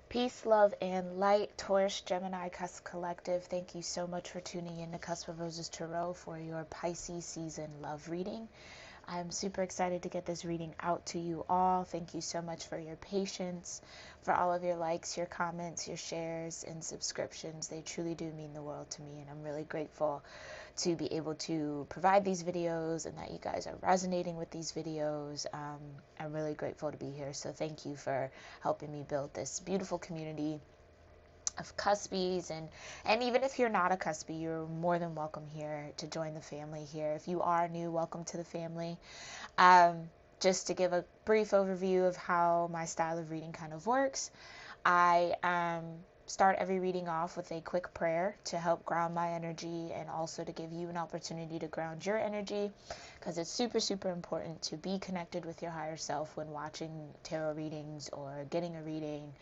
Peace, love, and light, Taurus-Gemini Cusp Collective. Thank you so much for tuning in to Cusp of Roses Tarot for your Pisces season love reading. I'm super excited to get this reading out to you all. Thank you so much for your patience, for all of your likes, your comments, your shares, and subscriptions. They truly do mean the world to me, and I'm really grateful to be able to provide these videos and that you guys are resonating with these videos. I'm really grateful to be here. So thank you for helping me build this beautiful community of cuspies, and even if you're not a cuspy, you're more than welcome here to join the family here. If you are new, welcome to the family. Just to give a brief overview of how my style of reading kind of works, I start every reading off with a quick prayer to help ground my energy and also to give you an opportunity to ground your energy, because it's super important to be connected with your higher self when watching tarot readings or getting a reading,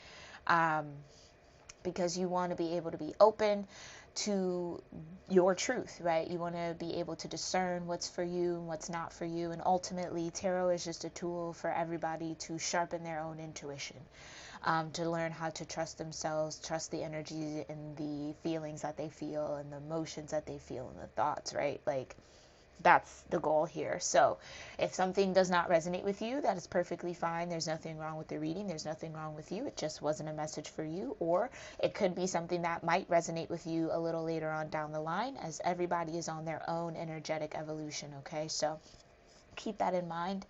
because you want to be able to be open to your truth, right? You want to be able to discern what's for you and what's not for you. And ultimately, tarot is just a tool for everybody to sharpen their own intuition, to learn how to trust themselves, trust the energy and the feelings that they feel and the emotions that they feel and the thoughts, right? Like, that's the goal here. So if something does not resonate with you, that is perfectly fine. There's nothing wrong with the reading. There's nothing wrong with you. It just wasn't a message for you. Or it could be something that might resonate with you a little later on down the line, as everybody is on their own energetic evolution, okay? So keep that in mind.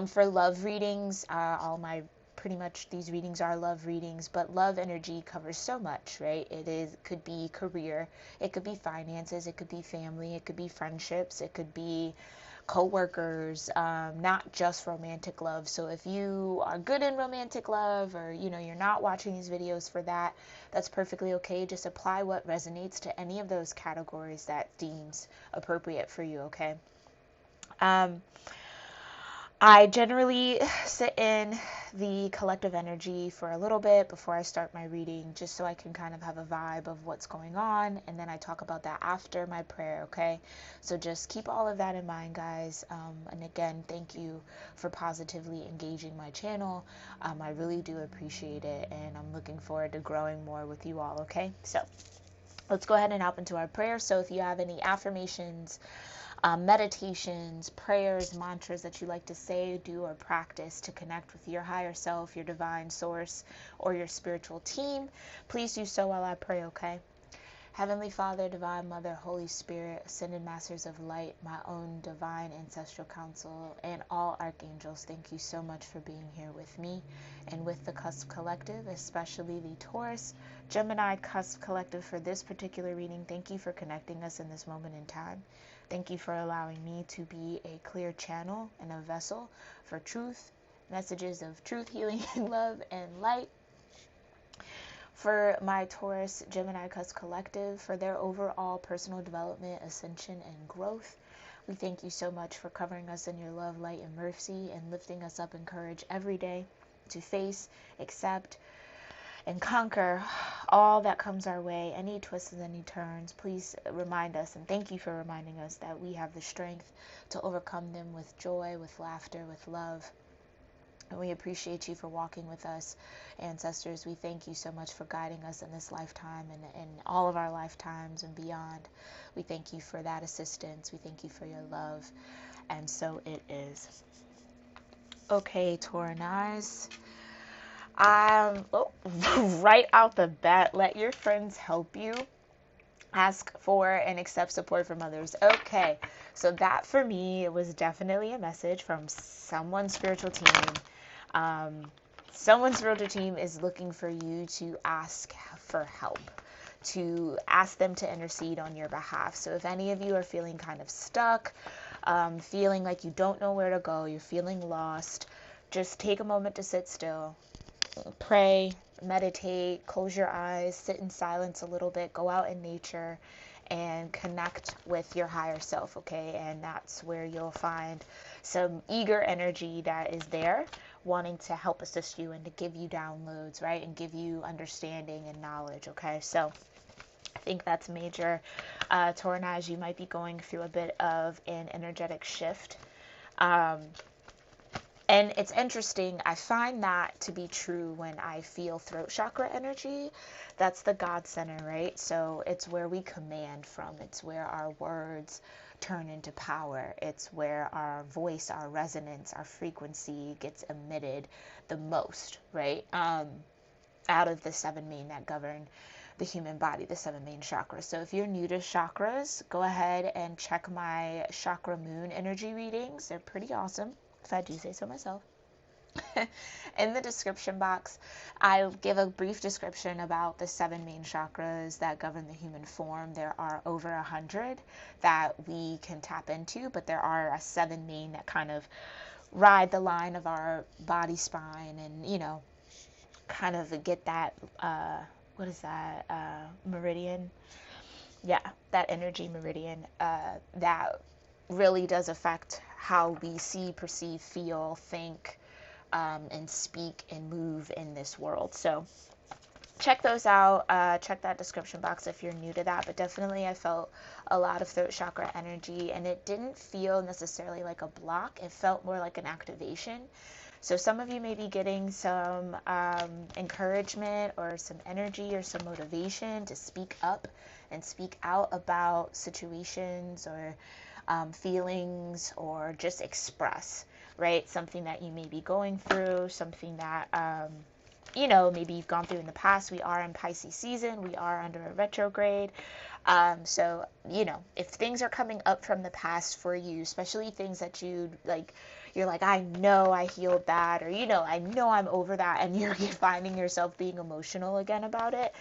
For love readings, all my pretty much these readings are love readings, but love energy covers so much, right? Could be career, it could be finances, it could be family, it could be friendships, it could be co-workers, not just romantic love. So if you are good in romantic love, or you're not watching these videos for that, that's perfectly okay. Just apply what resonates to any of those categories that deems appropriate for you, okay? I generally sit in the collective energy for a little bit before I start my reading, just so I can kind of have a vibe of what's going on, and then I talk about that after my prayer, okay? So just keep all of that in mind, guys. And again, thank you for positively engaging my channel. I really do appreciate it, and I'm looking forward to growing more with you all, okay? So let's go ahead and hop into our prayer. So if you have any affirmations, meditations, prayers, mantras that you like to say, do, or practice to connect with your higher self, your divine source, or your spiritual team, please do so while I pray, okay? Heavenly Father, Divine Mother, Holy Spirit, Ascended Masters of Light, my own divine ancestral council, and all archangels, thank you so much for being here with me and with the Cusp Collective, especially the Taurus Gemini Cusp Collective for this particular reading. Thank you for connecting us in this moment in time. Thank you for allowing me to be a clear channel and a vessel for truth, messages of truth, healing, and love and light. For my Taurus Gemini Cusp Collective, for their overall personal development, ascension, and growth. We thank you so much for covering us in your love, light, and mercy, and lifting us up in courage every day to face, accept, and conquer all that comes our way, any twists and any turns. Please remind us, and thank you for reminding us, that we have the strength to overcome them with joy, with laughter, with love. And we appreciate you for walking with us, ancestors. We thank you so much for guiding us in this lifetime and in all of our lifetimes and beyond. We thank you for that assistance. We thank you for your love. And so it is. Okay, Taurus. Right out the bat, let your friends help you. Ask for and accept support from others. Okay, so that for me was definitely a message from someone's spiritual team. Someone's spiritual team is looking for you to ask for help, to ask them to intercede on your behalf. So if any of you are feeling kind of stuck, feeling like you don't know where to go, you're feeling lost, just take a moment to sit still, pray, meditate, close your eyes, sit in silence a little bit, go out in nature, and connect with your higher self, okay? And that's where you'll find some eager energy that is there, wanting to help assist you and to give you downloads, right? And give you understanding and knowledge, okay? So I think that's major. Taurus, you might be going through a bit of an energetic shift. And it's interesting, I find that to be true when I feel throat chakra energy. That's the God center, right? So it's where we command from. It's where our words turn into power. It's where our voice, our resonance, our frequency gets emitted the most, right? Out of the seven main that govern the human body, the seven main chakras. So if you're new to chakras, go ahead and check my chakra moon energy readings. They're pretty awesome, if I do say so myself. In the description box, I'll give a brief description about the seven main chakras that govern the human form. There are over 100 that we can tap into, but there are seven main that kind of ride the line of our body spine and, kind of get that, what is that, meridian? Yeah, that energy meridian that really does affect how we see, perceive, feel, think, and speak and move in this world. So check those out. Check that description box if you're new to that. But definitely I felt a lot of throat chakra energy, and it didn't feel necessarily like a block. It felt more like an activation. So some of you may be getting some encouragement or some energy or some motivation to speak up and speak out about situations or feelings, or just express, right? Something that you may be going through, something that, maybe you've gone through in the past. We are in Pisces season. We are under a retrograde. So, if things are coming up from the past for you, especially things that you're like, I know I healed that, or, I know I'm over that, and you're finding yourself being emotional again about it,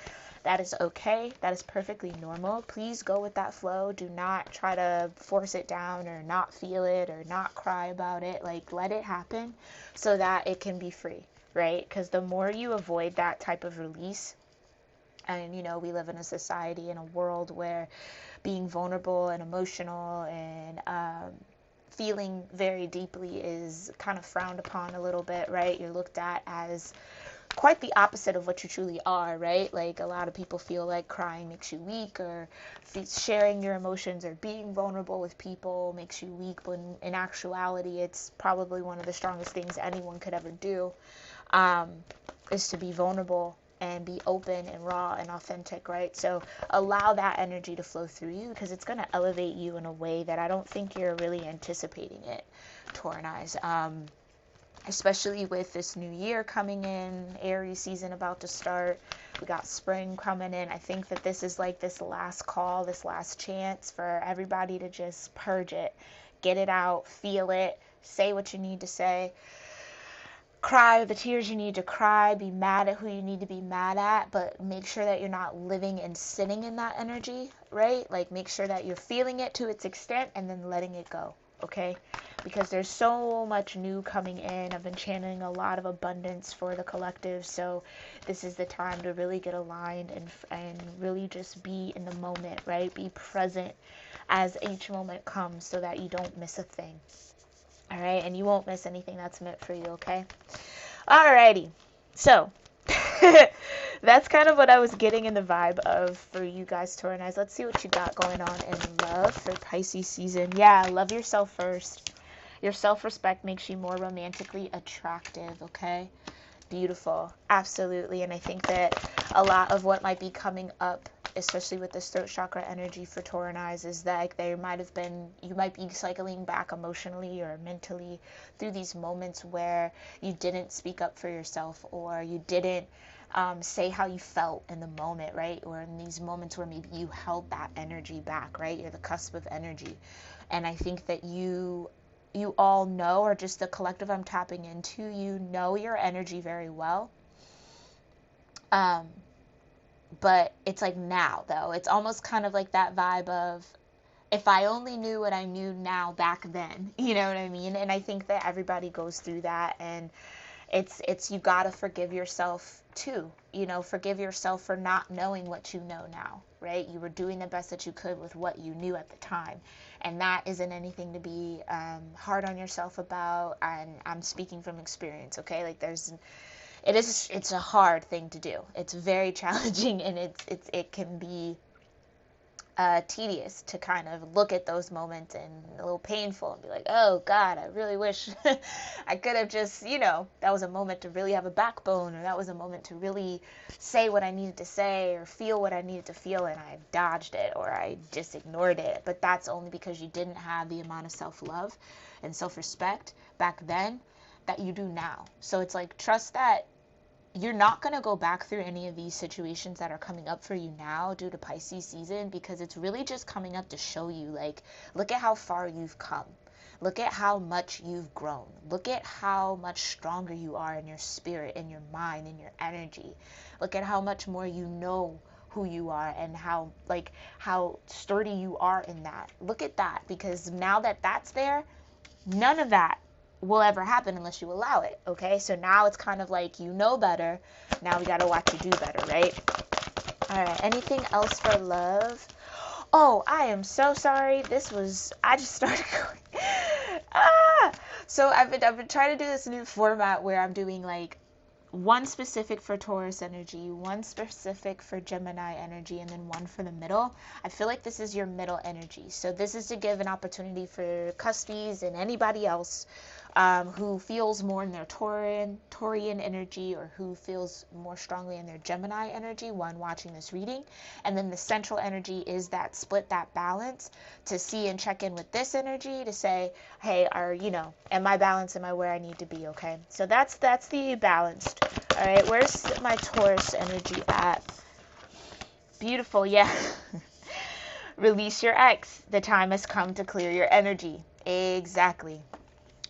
that is okay. That is perfectly normal. Please go with that flow. Do not try to force it down or not feel it or not cry about it. Like, let it happen so that it can be free, right? Because the more you avoid that type of release, and, we live in a society, in a world where being vulnerable and emotional and feeling very deeply is kind of frowned upon a little bit, right? You're looked at as quite the opposite of what you truly are, right? Like, a lot of people feel like crying makes you weak, or sharing your emotions or being vulnerable with people makes you weak, when in actuality it's probably one of the strongest things anyone could ever do, is to be vulnerable and be open and raw and authentic, right? So allow that energy to flow through you, because it's going to elevate you in a way that I don't think you're really anticipating it, Tauranize. Especially with this new year coming in, Aries season about to start, we got spring coming in. I think that this is like this last call, this last chance for everybody to just purge it, get it out, feel it, say what you need to say, cry the tears you need to cry, be mad at who you need to be mad at, but make sure that you're not living and sitting in that energy, right? Like, make sure that you're feeling it to its extent and then letting it go, okay? Because there's so much new coming in. I've been channeling a lot of abundance for the collective, so this is the time to really get aligned and really just be in the moment, right? Be present as each moment comes so that you don't miss a thing. All right, and you won't miss anything that's meant for you, okay? Alrighty, so that's kind of what I was getting in the vibe of for you guys, Tauranize. Let's see what you got going on in love for Pisces season. Yeah, love yourself first. Your self-respect makes you more romantically attractive, okay? Beautiful. Absolutely. And I think that a lot of what might be coming up, especially with this throat chakra energy for Tauranize, is that you might be cycling back emotionally or mentally through these moments where you didn't speak up for yourself, or you didn't say how you felt in the moment, right? Or in these moments where maybe you held that energy back, right? You're the cusp of energy. And I think that you all know, or just the collective I'm tapping into, you know your energy very well. But it's like now, though. It's almost kind of like that vibe of, if I only knew what I knew now back then, you know what I mean? And I think that everybody goes through that, and it's you gotta forgive yourself too. Forgive yourself for not knowing what you know now, right? You were doing the best that you could with what you knew at the time, and that isn't anything to be hard on yourself about. And I'm speaking from experience, okay? Like, it's a hard thing to do. It's very challenging, and it can be tedious to kind of look at those moments and a little painful and be like, oh God, I really wish I could have just, that was a moment to really have a backbone, or that was a moment to really say what I needed to say or feel what I needed to feel, and I dodged it or I just ignored it. But that's only because you didn't have the amount of self-love and self-respect back then that you do now. So it's like, trust that you're not going to go back through any of these situations that are coming up for you now due to Pisces season, because it's really just coming up to show you, like, look at how far you've come. Look at how much you've grown. Look at how much stronger you are in your spirit, in your mind, in your energy. Look at how much more you know who you are and how sturdy you are in that. Look at that, because now that that's there, none of that will ever happen unless you allow it. Okay, so now it's kind of like, better. Now we gotta watch you do better, right? All right, anything else for love? Oh, I am so sorry. I just started going. So I've been trying to do this new format where I'm doing like one specific for Taurus energy, one specific for Gemini energy, and then one for the middle. I feel like this is your middle energy. So this is to give an opportunity for cuspies and anybody else who feels more in their Taurian energy, or who feels more strongly in their Gemini energy when watching this reading. And then the central energy is that split, that balance, to see and check in with this energy to say, hey, am I balanced? Am I where I need to be? Okay, so that's the balanced. All right, where's my Taurus energy at? Beautiful, yeah. Release your ex. The time has come to clear your energy. Exactly.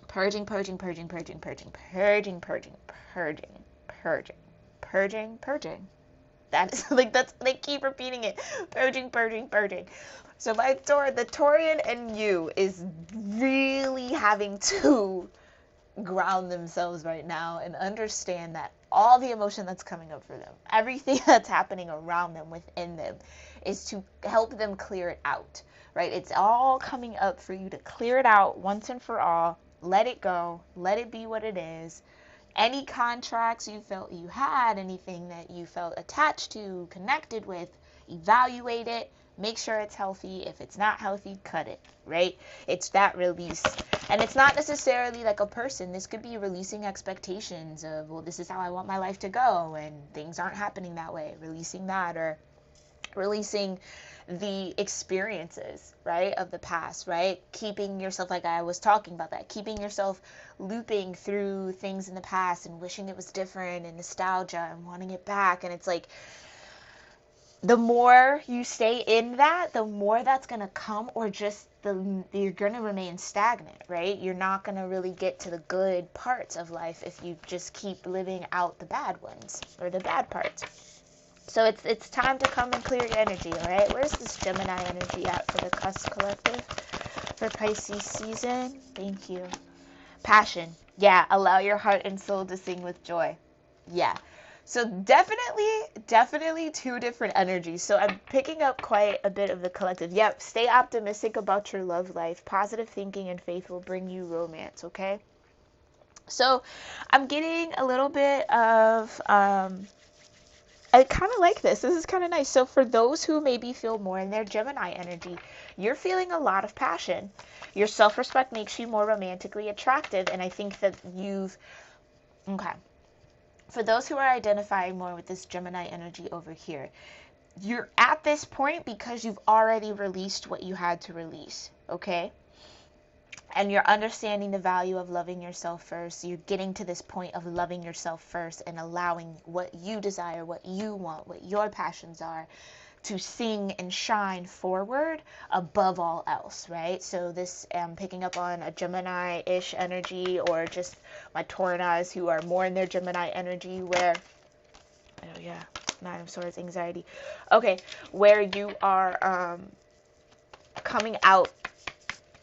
Purging, purging, purging, purging, purging, purging, purging, purging, purging, purging, purging. That is like, they keep repeating it. Purging, purging, purging. So the Taurian in you is really having to ground themselves right now and understand that all the emotion that's coming up for them, everything that's happening around them, within them, is to help them clear it out, right? It's all coming up for you to clear it out once and for all. Let it go. Let it be what it is. Any contracts you felt you had, anything that you felt attached to, connected with, evaluate it. Make sure it's healthy. If it's not healthy, cut it, right? It's that release. And it's not necessarily like a person. This could be releasing expectations of, well, this is how I want my life to go, and things aren't happening that way. Releasing that, or releasing the experiences, right, of the past, right? Keeping yourself, like I was talking about that, keeping yourself looping through things in the past and wishing it was different, and nostalgia and wanting it back. And it's like, the more you stay in that, the more that's going to come, or just you're going to remain stagnant, right? You're not going to really get to the good parts of life if you just keep living out the bad ones, or the bad parts. So it's time to come and clear your energy, all right? Where's this Gemini energy at for the Cusp Collective for Pisces season? Thank you. Passion. Yeah, allow your heart and soul to sing with joy. Yeah. So definitely two different energies. So I'm picking up quite a bit of the collective. Yep, stay optimistic about your love life. Positive thinking and faith will bring you romance, okay? So I'm getting a little bit of... I kind of like this. This is kind of nice. So for those who maybe feel more in their Gemini energy, you're feeling a lot of passion. Your self-respect makes you more romantically attractive. And I think that okay. For those who are identifying more with this Gemini energy over here, you're at this point because you've already released what you had to release, okay? And you're understanding the value of loving yourself first. You're getting to this point of loving yourself first and allowing what you desire, what you want, what your passions are, to sing and shine forward above all else, right? So this, picking up on a Gemini-ish energy, or just my Taurinais who are more in their Gemini energy, where, oh yeah, Nine of Swords, anxiety. Okay, where you are coming out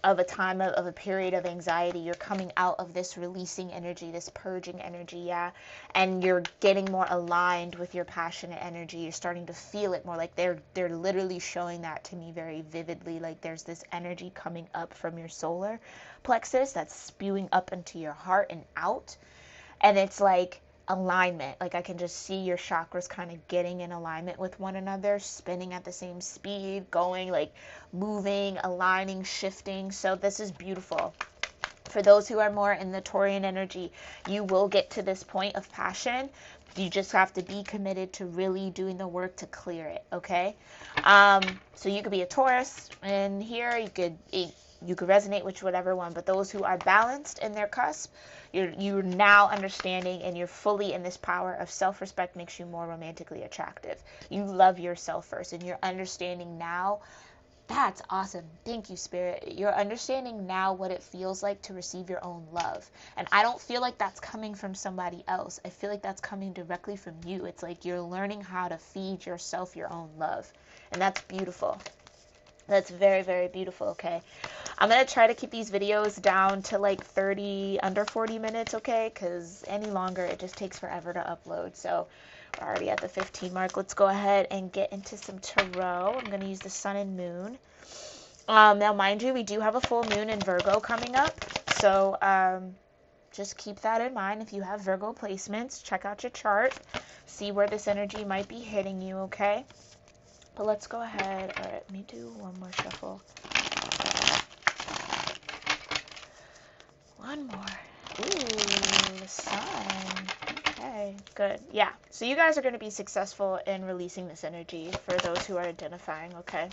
of a time of a period of anxiety. You're coming out of this releasing energy, this purging energy, yeah, and you're getting more aligned with your passionate energy. You're starting to feel it more. Like they're literally showing that to me very vividly. Like there's this energy coming up from your solar plexus that's spewing up into your heart and out, and it's like alignment. Like I can just see your chakras kind of getting in alignment with one another, spinning at the same speed, going like moving, aligning, shifting. So this is beautiful. For those who are more in the Taurian energy, you will get to this point of passion. You just have to be committed to really doing the work to clear it, okay? So you could be a Taurus, and here you could resonate with whatever one, but those who are balanced in their cusp, you're now understanding, and you're fully in this power of self-respect makes you more romantically attractive. You love yourself first, and you're understanding now. That's awesome. Thank you, Spirit. You're understanding now what it feels like to receive your own love. And I don't feel like that's coming from somebody else. I feel like that's coming directly from you. It's like you're learning how to feed yourself your own love. And that's beautiful. That's very, very beautiful, okay? I'm going to try to keep these videos down to like under 40 minutes, okay? Because any longer, it just takes forever to upload. So we're already at the 15 mark. Let's go ahead and get into some tarot. I'm going to use the sun and moon. Now, mind you, we do have a full moon in Virgo coming up. So just keep that in mind. If you have Virgo placements, check out your chart. See where this energy might be hitting you, okay? But let's go ahead. All right, let me do one more shuffle. One more. Ooh, the sun. Okay, good. Yeah, so you guys are going to be successful in releasing this energy for those who are identifying, okay?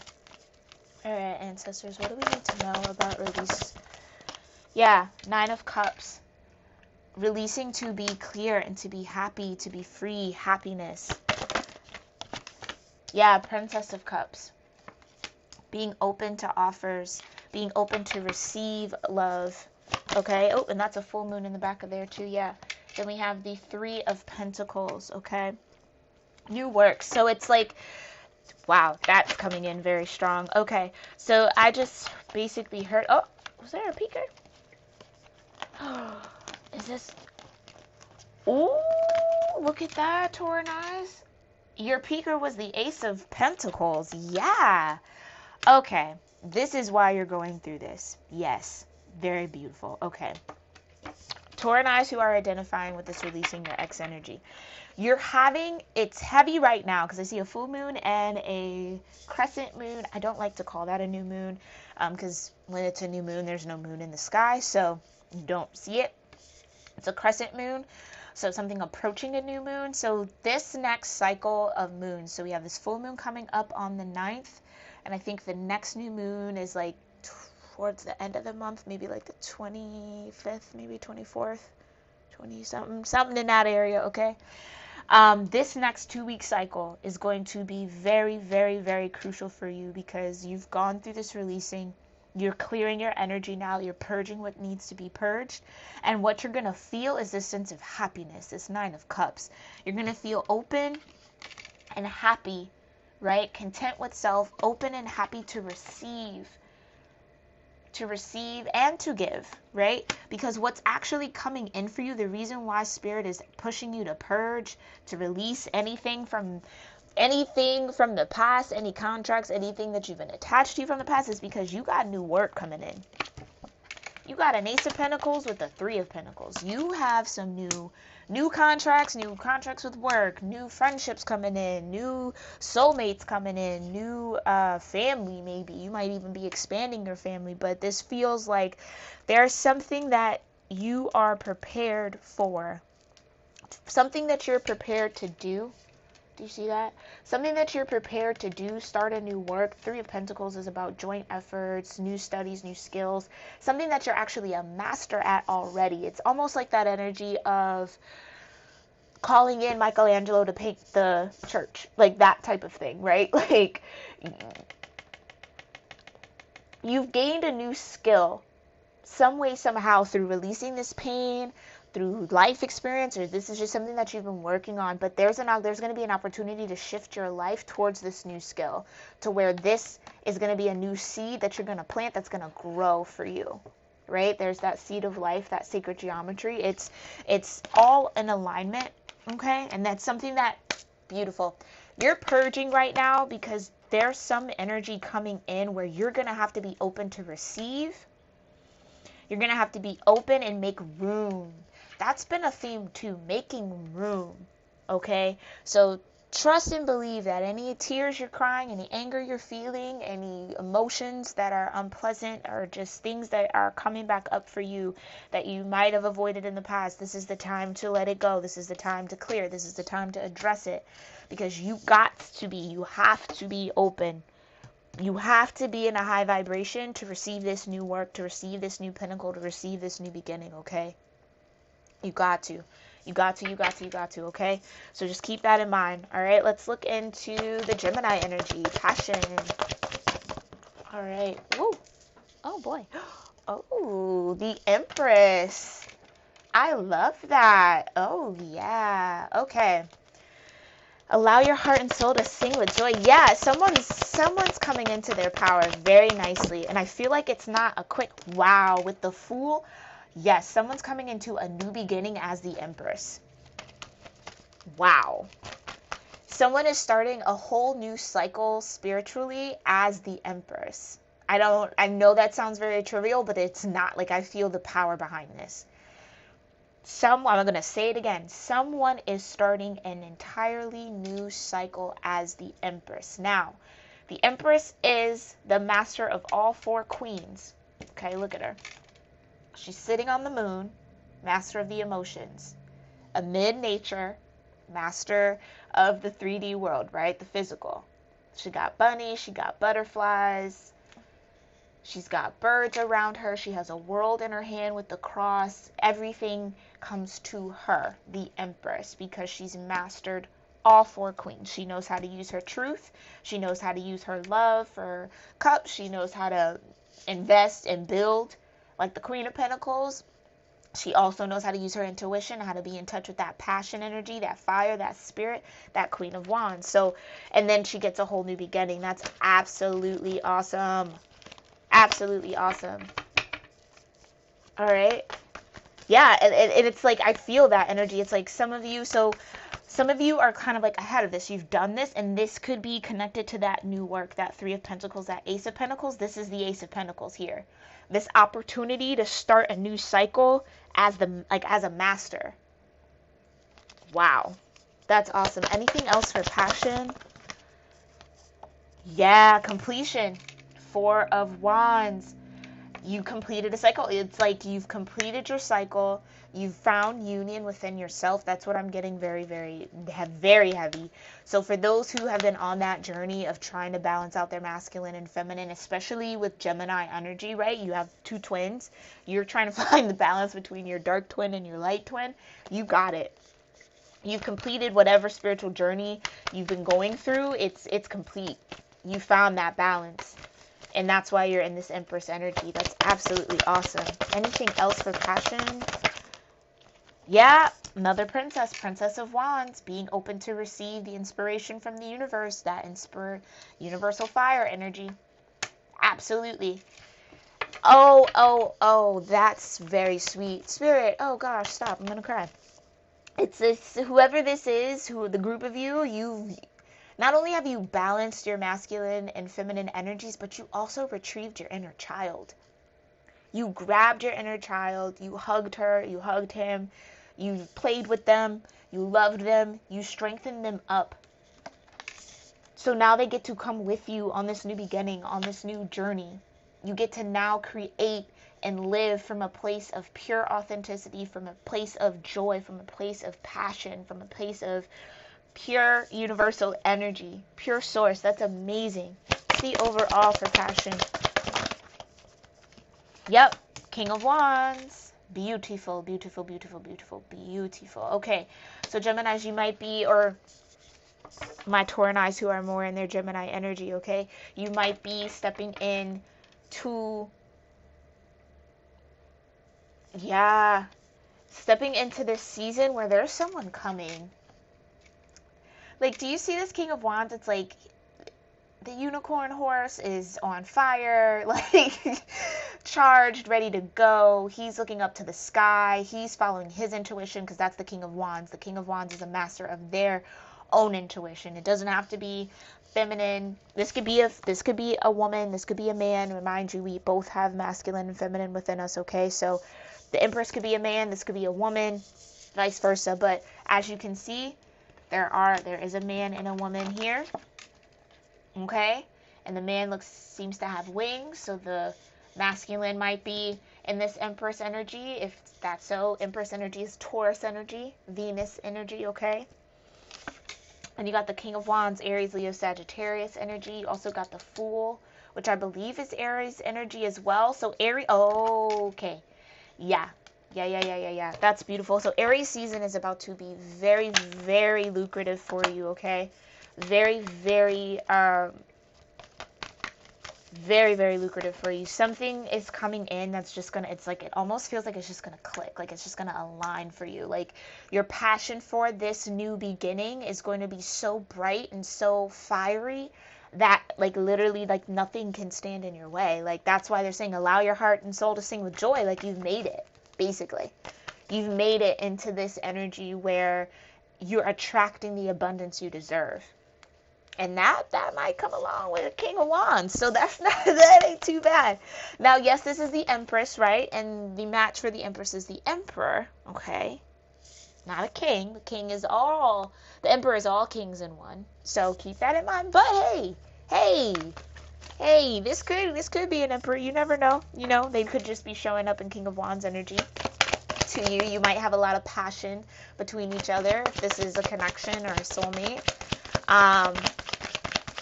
All right, ancestors, what do we need to know about release? Yeah, 9 of Cups. Releasing to be clear and to be happy, to be free, happiness. Yeah, Princess of Cups. Being open to offers, being open to receive love. Okay, oh, and that's a full moon in the back of there too, yeah. Then we have the 3 of Pentacles, okay? New work. So it's like, wow, that's coming in very strong. Okay, so I just basically heard, oh, was there a peeker? Is this, ooh, look at that, Tauran eyes. Your peeker was the Ace of Pentacles. Yeah. Okay. This is why you're going through this. Yes. Very beautiful. Okay. Tauran eyes who are identifying with this releasing your X energy. It's heavy right now because I see a full moon and a crescent moon. I don't like to call that a new moon because when it's a new moon, there's no moon in the sky. So you don't see it. It's a crescent moon. So something approaching a new moon. So this next cycle of moons, so we have this full moon coming up on the 9th, and I think the next new moon is like towards the end of the month, maybe like the 25th, maybe 24th, something in that area, okay? This next 2-week cycle is going to be very, very, very crucial for you because you've gone through this releasing. You're clearing your energy now. You're purging what needs to be purged. And what you're going to feel is this sense of happiness, this 9 of Cups. You're going to feel open and happy, right? Content with self, open and happy to receive and to give, right? Because what's actually coming in for you, the reason why Spirit is pushing you to purge, to release anything from the past, any contracts, anything that you've been attached to from the past, is because you got new work coming in. You got an Ace of Pentacles with the 3 of Pentacles. You have some new contracts with work, new friendships coming in, new soulmates coming in, new family maybe. You might even be expanding your family, but this feels like there's something that you are prepared for, something that you're prepared to do. Do you see that? Something that you're prepared to do, start a new work. 3 of Pentacles is about joint efforts, new studies, new skills, something that you're actually a master at already. It's almost like that energy of calling in Michelangelo to paint the church, like that type of thing, right? Like you've gained a new skill some way, somehow, through releasing this pain, through life experience, or this is just something that you've been working on, but there's going to be an opportunity to shift your life towards this new skill, to where this is going to be a new seed that you're going to plant that's going to grow for you, right? There's that seed of life, that sacred geometry. It's all in alignment, okay? And that's something that, beautiful. You're purging right now because there's some energy coming in where you're going to have to be open to receive. You're going to have to be open and make room That's been a theme too, making room. Okay? So trust and believe that any tears you're crying, any anger you're feeling, any emotions that are unpleasant, or just things that are coming back up for you that you might have avoided in the past, this is the time to let it go. This is the time to clear. This is the time to address it. Because you have to be open. You have to be in a high vibration to receive this new work, to receive this new pinnacle, to receive this new beginning, okay? You got to. You got to, you got to, you got to, okay? So just keep that in mind. All right, let's look into the Gemini energy, passion. All right. Woo. Oh, boy. Oh, the Empress. I love that. Oh, yeah. Okay. Allow your heart and soul to sing with joy. Yeah, someone's coming into their power very nicely. And I feel like it's not a quick wow with the Fool. Yes, someone's coming into a new beginning as the Empress. Wow. Someone is starting a whole new cycle spiritually as the Empress. I know that sounds very trivial, but it's not. Like, I feel the power behind this. I'm going to say it again. Someone is starting an entirely new cycle as the Empress. Now, the Empress is the master of all four queens. Okay, look at her. She's sitting on the moon, master of the emotions. Amid nature, master of the 3D world, right? The physical. She got bunnies, she got butterflies. She's got birds around her. She has a world in her hand with the cross. Everything comes to her, the Empress, because she's mastered all four queens. She knows how to use her truth. She knows how to use her love for her cup. She knows how to invest and build like the Queen of Pentacles. She also knows how to use her intuition, how to be in touch with that passion energy, that fire, that spirit, that Queen of Wands. So, and then she gets a whole new beginning. That's absolutely awesome. Absolutely awesome. All right. Yeah, and it's like, I feel that energy. It's like some of you are kind of like ahead of this. You've done this, and this could be connected to that new work, that Three of Pentacles, that Ace of Pentacles. This is the Ace of Pentacles here. This opportunity to start a new cycle as a master. Wow. That's awesome. Anything else for passion? Yeah, completion. Four of Wands. You completed a cycle. It's like you've completed your cycle. You've found union within yourself. That's what I'm getting very, very heavy. So for those who have been on that journey of trying to balance out their masculine and feminine, especially with Gemini energy, right? You have two twins. You're trying to find the balance between your dark twin and your light twin. You got it. You've completed whatever spiritual journey you've been going through. It's complete. You found that balance. And that's why you're in this Empress energy. That's absolutely awesome. Anything else for passion? Yeah, another princess. Princess of Wands. Being open to receive the inspiration from the universe. That universal fire energy. Absolutely. Oh, that's very sweet. Spirit, oh gosh, stop. I'm going to cry. It's this, whoever this is, who the group of you, not only have you balanced your masculine and feminine energies, but you also retrieved your inner child. You grabbed your inner child, you hugged her, you hugged him, you played with them, you loved them, you strengthened them up. So now they get to come with you on this new beginning, on this new journey. You get to now create and live from a place of pure authenticity, from a place of joy, from a place of passion, from a place of pure universal energy, pure source. That's amazing. See overall for passion. Yep, King of Wands. Beautiful, beautiful, beautiful, beautiful, beautiful. Okay, so Geminis, you might be, or my Taurunis who are more in their Gemini energy, okay? You might be stepping in to, stepping into this season where there's someone coming. Like, do you see this King of Wands? It's like the unicorn horse is on fire, like charged, ready to go. He's looking up to the sky. He's following his intuition because that's the King of Wands. The King of Wands is a master of their own intuition. It doesn't have to be feminine. This could be a woman. This could be a man. Remind you, we both have masculine and feminine within us, okay? So The Empress could be a man, this could be a woman, vice versa. But as you can see, there is a man and a woman here. Okay? And the man seems to have wings, so the masculine might be in this Empress energy. If that's so, Empress energy is Taurus energy, Venus energy, okay? And you got the King of Wands, Aries, Leo, Sagittarius energy. You also got the Fool, which I believe is Aries energy as well. So Aries, oh, okay. Yeah. That's beautiful. So Aries season is about to be very, very lucrative for you, okay? Very, very, very lucrative for you. Something is coming in that's just gonna, it's like, it almost feels like it's just gonna click, like it's just gonna align for you. Like your passion for this new beginning is going to be so bright and so fiery that like literally like nothing can stand in your way. Like that's why they're saying allow your heart and soul to sing with joy. Like you've made it, basically. You've made it into this energy where you're attracting the abundance you deserve. And that might come along with a King of Wands. So that ain't too bad. Now, yes, this is the Empress, right? And the match for the Empress is the Emperor, okay? Not a king. The Emperor is all kings in one. So keep that in mind. But hey, this could be an Emperor. You never know. You know, they could just be showing up in King of Wands energy to you. You might have a lot of passion between each other if this is a connection or a soulmate.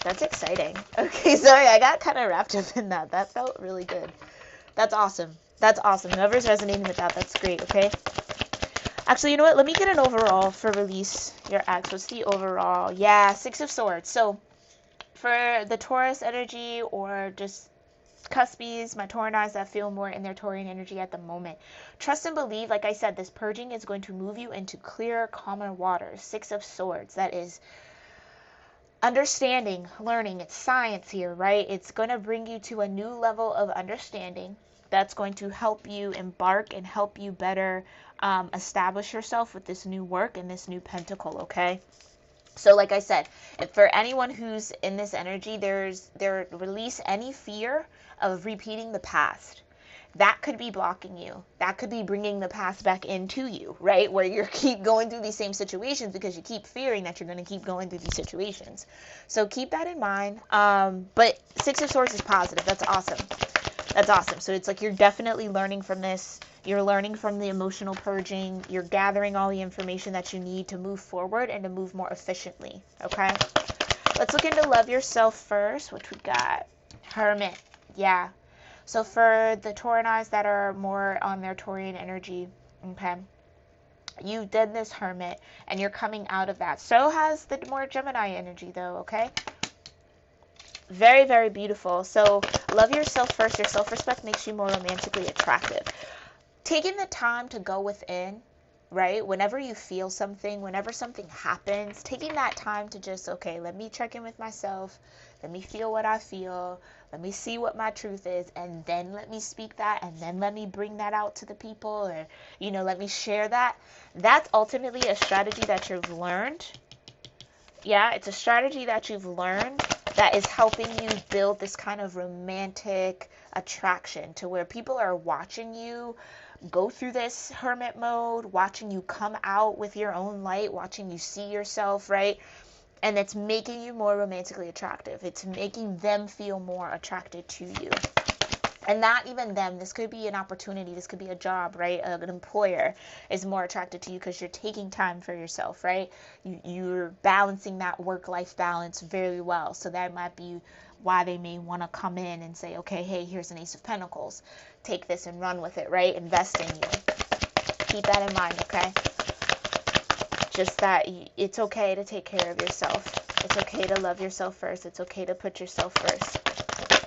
That's exciting. Okay, sorry, I got kind of wrapped up in that. That felt really good. That's awesome. Whoever's resonating with that, that's great, okay? Actually, you know what? Let me get an overall for release your ex. What's the overall? Yeah, Six of Swords. So, for the Taurus energy or just cuspies, my Taurinites that feel more in their Taurian energy at the moment. Trust and believe, like I said, this purging is going to move you into clearer, calmer waters. Six of Swords. That is understanding, learning, it's science here, right? It's going to bring you to a new level of understanding that's going to help you embark and help you better establish yourself with this new work and this new pentacle, okay? So like I said, if for anyone who's in this energy, release any fear of repeating the past. That could be blocking you. That could be bringing the past back into you, right? Where you keep going through these same situations because you keep fearing that you're going to keep going through these situations. So keep that in mind. But Six of Swords is positive. That's awesome. So it's like you're definitely learning from this. You're learning from the emotional purging. You're gathering all the information that you need to move forward and to move more efficiently, okay? Let's look into love yourself first, which we got. Hermit. Yeah. So for the Taurinites that are more on their Taurian energy, okay, you did this Hermit, and you're coming out of that. So has the more Gemini energy, though, okay? Very, very beautiful. So love yourself first. Your self-respect makes you more romantically attractive. Taking the time to go within, right? Whenever you feel something, whenever something happens, taking that time to just, okay, let me check in with myself. Let me feel what I feel. Let me see what my truth is, and then let me speak that, and then let me bring that out to the people, or, you know, let me share that. That's ultimately a strategy that you've learned. Yeah, it's a strategy that you've learned that is helping you build this kind of romantic attraction to where people are watching you go through this hermit mode, watching you come out with your own light, watching you see yourself, right? And it's making you more romantically attractive. It's making them feel more attracted to you. And not even them. This could be an opportunity. This could be a job, right? An employer is more attracted to you because you're taking time for yourself, right? You're balancing that work-life balance very well. So that might be why they may want to come in and say, okay, hey, here's an Ace of Pentacles. Take this and run with it, right? Invest in you. Keep that in mind, okay? Just that it's okay to take care of yourself. It's okay to love yourself first. It's okay to put yourself first.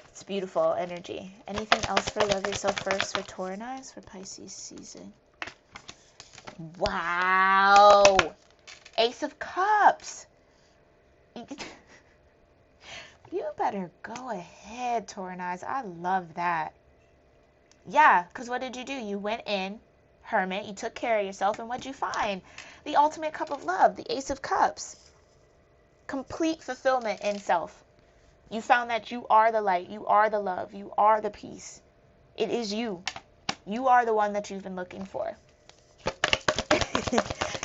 It's beautiful energy. Anything else for love yourself first for Taurinites for Pisces season? Wow. Ace of Cups. You better go ahead, Taurinites. I love that. Yeah, because what did you do? You went in, Hermit, you took care of yourself, and what'd you find? The ultimate cup of love, the Ace of Cups. Complete fulfillment in self. You found that you are the light, you are the love, you are the peace. It is you. You are the one that you've been looking for.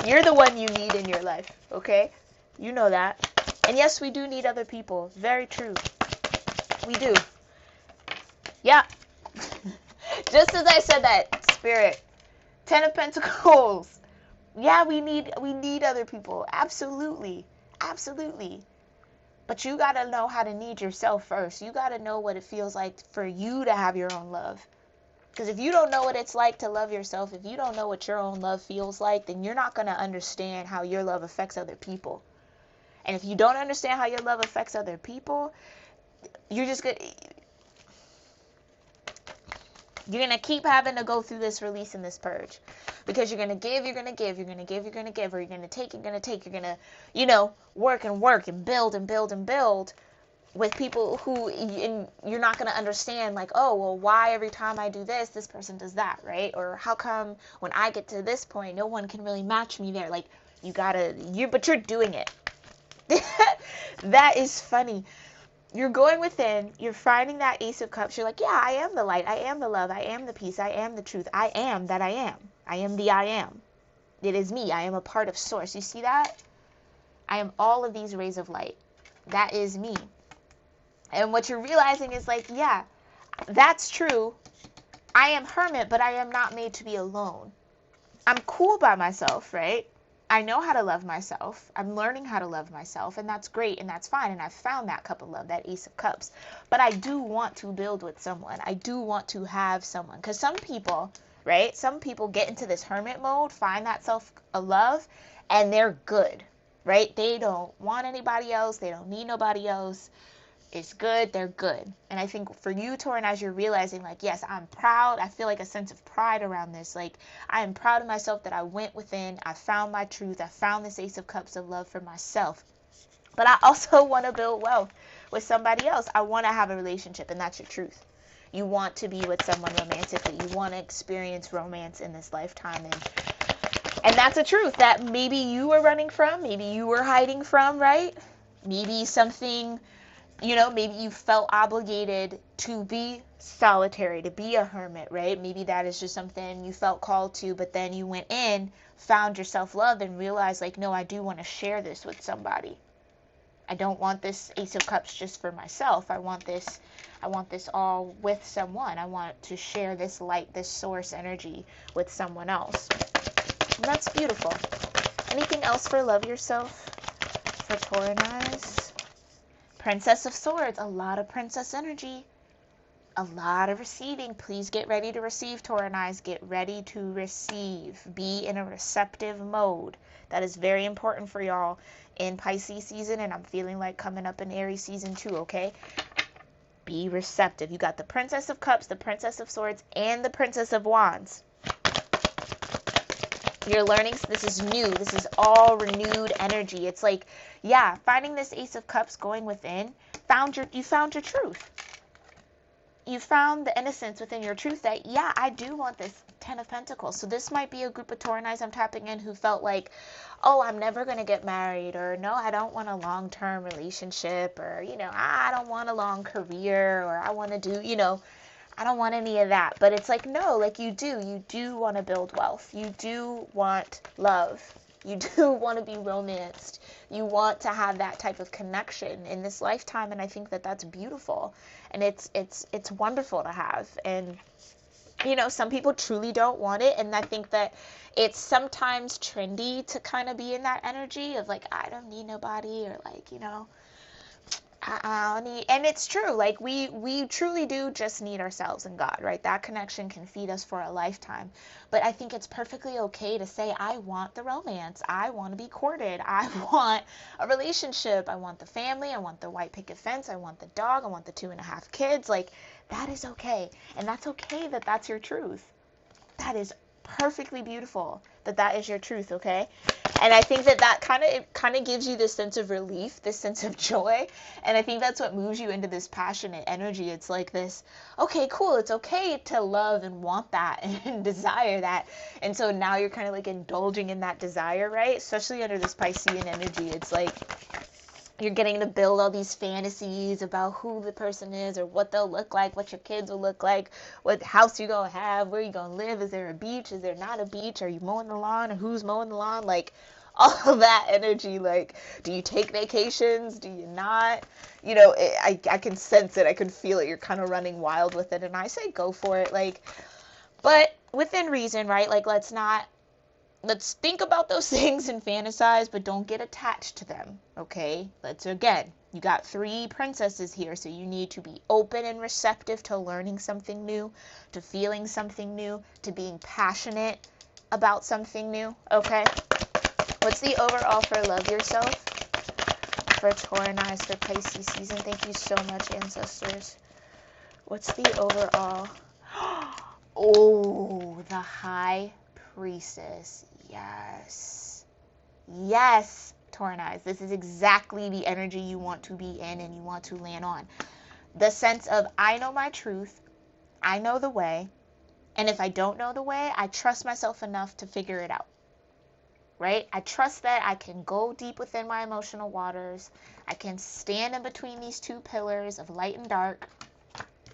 You're the one you need in your life, okay? You know that. And yes, we do need other people. Very true. We do. Yeah. Just as I said that, Spirit. 10 of Pentacles. Yeah, we need other people. Absolutely. Absolutely. But you got to know how to need yourself first. You got to know what it feels like for you to have your own love. Because if you don't know what it's like to love yourself, if you don't know what your own love feels like, then you're not going to understand how your love affects other people. And if you don't understand how your love affects other people, you're going to keep having to go through this release and this purge. Because you're going to give, you're going to give, you're going to give, you're going to give, or you're going to take, you're going to take, you're going to, work and build and build and build with people who you're not going to understand, like, oh, well, why every time I do this, this person does that, right? Or how come when I get to this point, no one can really match me there? Like, but you're doing it. That is funny. You're going within, you're finding that Ace of Cups. You're like, yeah, I am the light. I am the love. I am the peace. I am the truth. I am that I am. I am the I am. It is me. I am a part of source. You see that? I am all of these rays of light. That is me. And what you're realizing is like, yeah, that's true. I am hermit, but I am not made to be alone. I'm cool by myself, right? I know how to love myself. I'm learning how to love myself, and that's great, and that's fine, and I've found that cup of love, that Ace of Cups. But I do want to build with someone. I do want to have someone. Because some people, right, some people get into this hermit mode, find that self-love, and they're good, right? They don't want anybody else. They don't need nobody else. It's good, they're good. And I think for you, Tauran, as you're realizing, like, yes, I'm proud. I feel like a sense of pride around this. Like, I am proud of myself that I went within. I found my truth. I found this Ace of Cups of love for myself. But I also want to build wealth with somebody else. I want to have a relationship, and that's your truth. You want to be with someone romantically. You want to experience romance in this lifetime. And that's a truth that maybe you were running from, maybe you were hiding from, right? Maybe something... maybe you felt obligated to be solitary, to be a hermit, right? Maybe that is just something you felt called to, but then you went in, found your self-love, and realized, like, no, I do want to share this with somebody. I don't want this Ace of Cups just for myself. I want this all with someone. I want to share this light, this source energy with someone else. And that's beautiful. Anything else for love yourself for Tauran eyes? Princess of Swords, a lot of princess energy, a lot of receiving. Please get ready to receive, Tauran eyes. Get ready to receive. Be in a receptive mode. That is very important for y'all in Pisces season, and I'm feeling like coming up in Aries season too, okay? Be receptive. You got the Princess of Cups, the Princess of Swords, and the Princess of Wands. You're learning, this is new. This is all renewed energy. It's like, yeah, finding this Ace of Cups, going within, you found your truth. You found the innocence within your truth that, yeah, I do want this 10 of Pentacles. So this might be a group of Tauran eyes I'm tapping in who felt like, oh, I'm never going to get married, or no, I don't want a long-term relationship, or, I don't want a long career, or I want to do, I don't want any of that. But it's like, no, like you do want to build wealth. You do want love. You do want to be romanced. You want to have that type of connection in this lifetime. And I think that that's beautiful. And it's wonderful to have. And, some people truly don't want it. And I think that it's sometimes trendy to kind of be in that energy of like, I don't need nobody, or like, and it's true, like we truly do just need ourselves and God, right? That connection can feed us for a lifetime. But I think it's perfectly okay to say, I want the romance, I want to be courted, I want a relationship, I want the family, I want the white picket fence, I want the dog, I want the 2.5 kids. Like, that is okay. And that's okay that that's your truth. That is perfectly beautiful that is your truth, okay? And I think that kind of gives you this sense of relief, this sense of joy. And I think that's what moves you into this passionate energy. It's like this, okay, cool. It's okay to love and want that and desire that. And so now you're kind of like indulging in that desire, right? Especially under this Piscean energy. It's like, You're getting to build all these fantasies about who the person is or what they'll look like, what your kids will look like, what house you're going to have, where you're going to live. Is there a beach? Is there not a beach? Are you mowing the lawn? Or who's mowing the lawn? Like, all of that energy. Like, do you take vacations? Do you not? You know, I can sense it. I can feel it. You're kind of running wild with it. And I say go for it. Like, but within reason, right? Like, let's think about those things and fantasize, but don't get attached to them, okay? Again, you got 3 princesses here, so you need to be open and receptive to learning something new, to feeling something new, to being passionate about something new, okay? What's the overall for love yourself? For Taurus, for Pisces season. Thank you so much, ancestors. What's the overall? Oh, the High Priestess. Yes. Yes, Taurus. This is exactly the energy you want to be in and you want to land on. The sense of, I know my truth. I know the way. And if I don't know the way, I trust myself enough to figure it out. Right? I trust that I can go deep within my emotional waters. I can stand in between these 2 pillars of light and dark.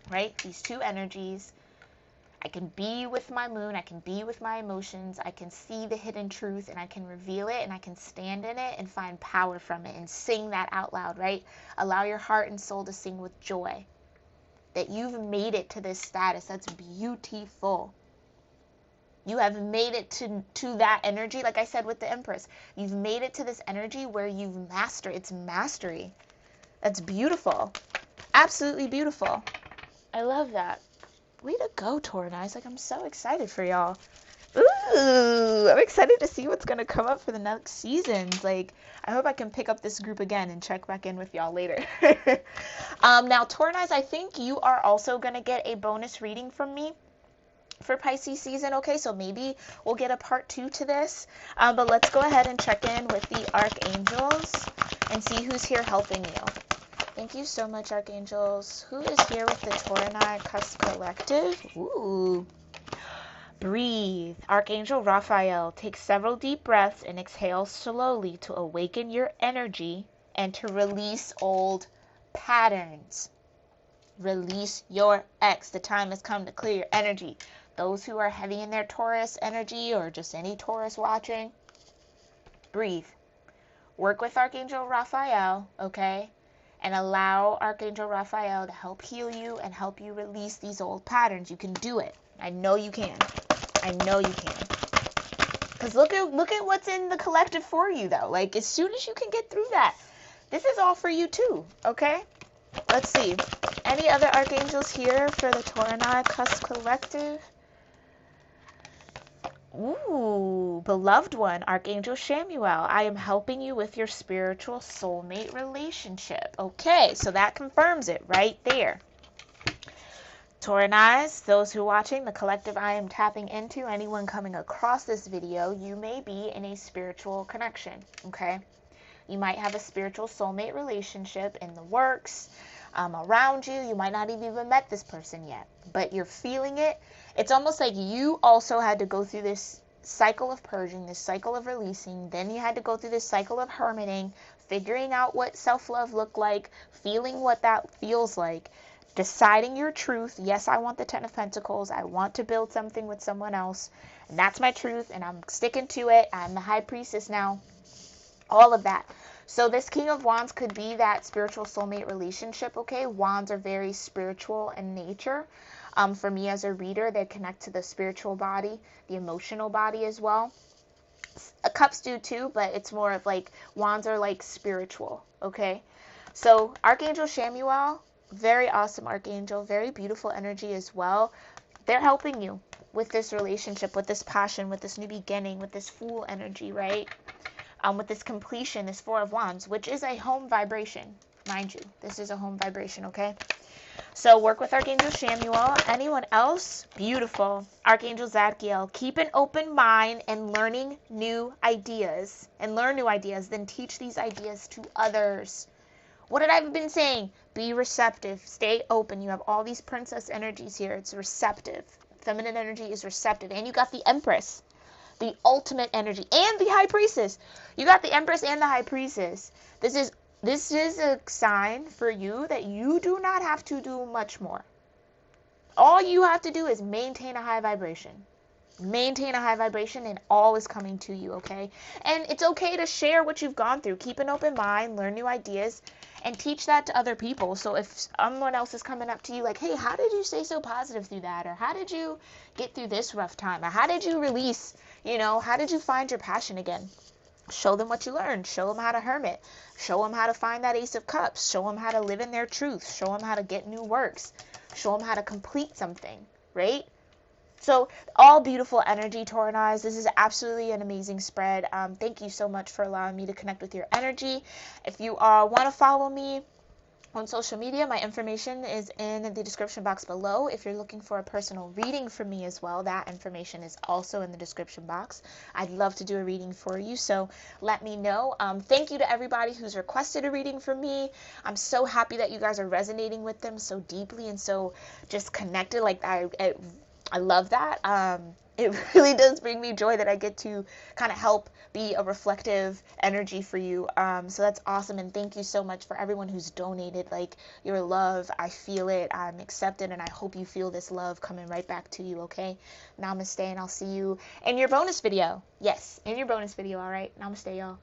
Right? These 2 energies. I can be with my moon, I can be with my emotions, I can see the hidden truth and I can reveal it and I can stand in it and find power from it and sing that out loud, right? Allow your heart and soul to sing with joy that you've made it to this status. That's beautiful. You have made it to that energy, like I said with the Empress. You've made it to this energy where you've mastered. It's mastery. That's beautiful. Absolutely beautiful. I love that. Way to go, Taurus. Like, I'm so excited for y'all. Ooh, I'm excited to see what's going to come up for the next seasons. Like, I hope I can pick up this group again and check back in with y'all later. Now, Taurus, I think you are also going to get a bonus reading from me for Pisces season, okay? So maybe we'll get a part 2 to this. But let's go ahead and check in with the archangels and see who's here helping you. Thank you so much, archangels. Who is here with the Taurus Cusp Collective? Ooh. Breathe. Archangel Raphael, take several deep breaths and exhale slowly to awaken your energy and to release old patterns. Release your ex. The time has come to clear your energy. Those who are heavy in their Taurus energy or just any Taurus watching, breathe. Work with Archangel Raphael, okay? And allow Archangel Raphael to help heal you and help you release these old patterns. You can do it. I know you can. I know you can. Because look at what's in the collective for you, though. Like, as soon as you can get through that, this is all for you, too, okay? Let's see. Any other archangels here for the Taurus Cusp Collective? Ooh, beloved one, Archangel Shamuel, I am helping you with your spiritual soulmate relationship. Okay, so that confirms it right there. Taurus, those who are watching, the collective I am tapping into, anyone coming across this video, you may be in a spiritual connection, okay? You might have a spiritual soulmate relationship in the works, around you. You might not have even met this person yet, but you're feeling it. It's almost like you also had to go through this cycle of purging, this cycle of releasing. Then you had to go through this cycle of hermiting, figuring out what self-love looked like, feeling what that feels like, deciding your truth. Yes, I want the 10 of Pentacles. I want to build something with someone else. And that's my truth, and I'm sticking to it. I'm the High Priestess now. All of that. So this King of Wands could be that spiritual soulmate relationship, okay? Wands are very spiritual in nature. For me as a reader, they connect to the spiritual body, the emotional body as well. Cups do too, but it's more of like, wands are like spiritual, okay? So Archangel Shamuel, very awesome archangel, very beautiful energy as well. They're helping you with this relationship, with this passion, with this new beginning, with this Fool energy, right? With this completion, this Four of Wands, which is a home vibration, mind you. This is a home vibration, okay? So work with Archangel Shamuel. Anyone else? Beautiful. Archangel Zadkiel. Keep an open mind and learning new ideas. And learn new ideas. Then teach these ideas to others. What had I been saying? Be receptive. Stay open. You have all these princess energies here. It's receptive. Feminine energy is receptive. And you got the Empress. The ultimate energy. And the High Priestess. You got the Empress and the High Priestess. This is This is a sign for you that you do not have to do much more. All you have to do is maintain a high vibration. Maintain a high vibration and all is coming to you, okay? And it's okay to share what you've gone through. Keep an open mind, learn new ideas, and teach that to other people. So if someone else is coming up to you like, hey, how did you stay so positive through that? Or how did you get through this rough time? Or how did you release, how did you find your passion again? Show them what you learned. Show them how to hermit. Show them how to find that Ace of Cups. Show them how to live in their truth. Show them how to get new works. Show them how to complete something, right? So all beautiful energy, Tauranites. This is absolutely an amazing spread. Thank you so much for allowing me to connect with your energy. If you want to follow me on social media, my information is in the description box below. If you're looking for a personal reading from me as well, that information is also in the description box. I'd love to do a reading for you, so let me know. Thank you to everybody who's requested a reading from me. I'm so happy that you guys are resonating with them so deeply and so just connected. Like I love that. It really does bring me joy that I get to kind of help be a reflective energy for you. So that's awesome. And thank you so much for everyone who's donated, like, your love. I feel it. I'm accepted. And I hope you feel this love coming right back to you. Okay. Namaste. And I'll see you in your bonus video. Yes. In your bonus video. All right. Namaste, y'all.